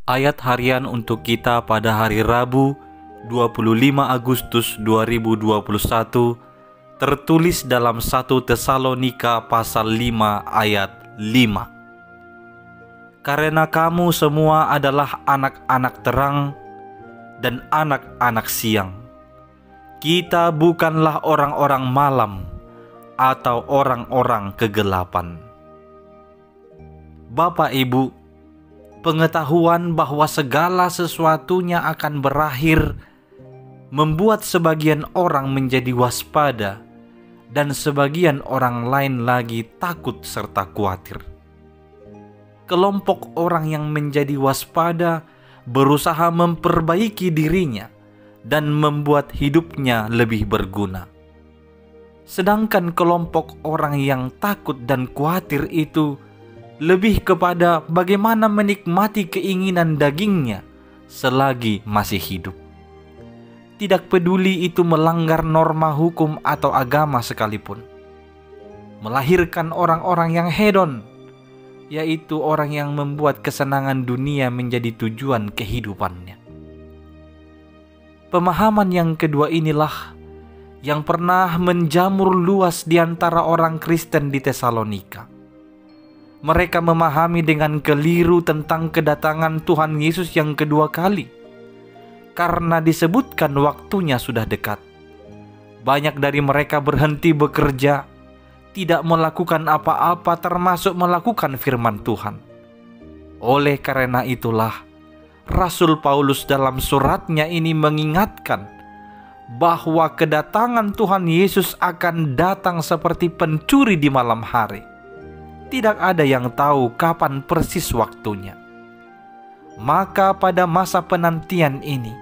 Ayat harian untuk kita pada hari Rabu 25 Agustus 2021 tertulis dalam 1 Tesalonika pasal 5 ayat 5. Karena kamu semua adalah anak-anak terang dan anak-anak siang. Kita bukanlah orang-orang malam atau orang-orang kegelapan. Bapak Ibu, pengetahuan bahwa segala sesuatunya akan berakhir membuat sebagian orang menjadi waspada dan sebagian orang lain lagi takut serta khawatir. Kelompok orang yang menjadi waspada berusaha memperbaiki dirinya dan membuat hidupnya lebih berguna. Sedangkan kelompok orang yang takut dan khawatir itu lebih kepada bagaimana menikmati keinginan dagingnya selagi masih hidup. Tidak peduli itu melanggar norma hukum atau agama sekalipun. Melahirkan orang-orang yang hedon, yaitu orang yang membuat kesenangan dunia menjadi tujuan kehidupannya. Pemahaman yang kedua inilah yang pernah menjamur luas di antara orang Kristen di Tesalonika. Mereka memahami dengan keliru tentang kedatangan Tuhan Yesus yang kedua kali, karena disebutkan waktunya sudah dekat. Banyak dari mereka berhenti bekerja, tidak melakukan apa-apa termasuk melakukan firman Tuhan. Oleh karena itulah, Rasul Paulus dalam suratnya ini mengingatkan bahwa kedatangan Tuhan Yesus akan datang seperti pencuri di malam hari. Tidak ada yang tahu kapan persis waktunya. Maka pada masa penantian ini,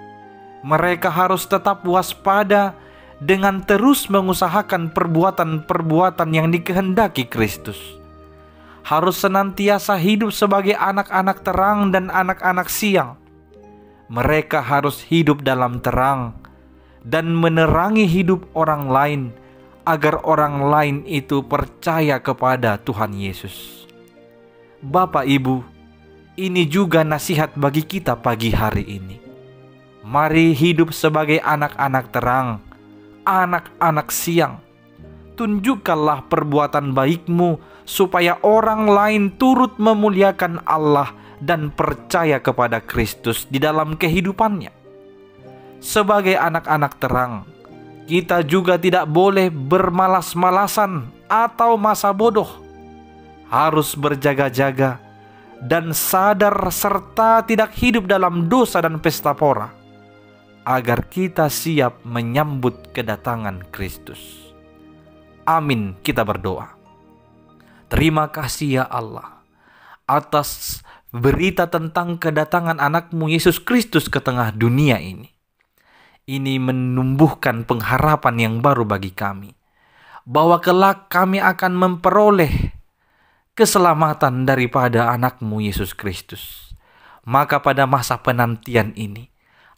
mereka harus tetap waspada dengan terus mengusahakan perbuatan-perbuatan yang dikehendaki Kristus. Harus senantiasa hidup sebagai anak-anak terang dan anak-anak siang. Mereka harus hidup dalam terang dan menerangi hidup orang lain, agar orang lain itu percaya kepada Tuhan Yesus. Bapak Ibu, ini juga nasihat bagi kita pagi hari ini. Mari hidup sebagai anak-anak terang, anak-anak siang. Tunjukkanlah perbuatan baikmu supaya orang lain turut memuliakan Allah dan percaya kepada Kristus di dalam kehidupannya. Sebagai anak-anak terang, kita juga tidak boleh bermalas-malasan atau masa bodoh. Harus berjaga-jaga dan sadar serta tidak hidup dalam dosa dan pesta pora, agar kita siap menyambut kedatangan Kristus. Amin, kita berdoa. Terima kasih ya Allah atas berita tentang kedatangan anakmu Yesus Kristus ke tengah dunia ini. Ini menumbuhkan pengharapan yang baru bagi kami, bahwa kelak kami akan memperoleh keselamatan daripada anakmu Yesus Kristus. Maka pada masa penantian ini,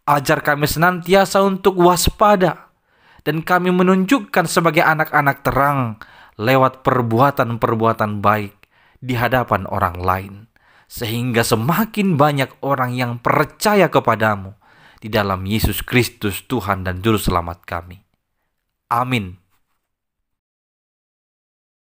ajar kami senantiasa untuk waspada, dan kami menunjukkan sebagai anak-anak terang lewat perbuatan-perbuatan baik di hadapan orang lain, sehingga semakin banyak orang yang percaya kepadamu di dalam Yesus Kristus Tuhan dan Juru Selamat kami. Amin.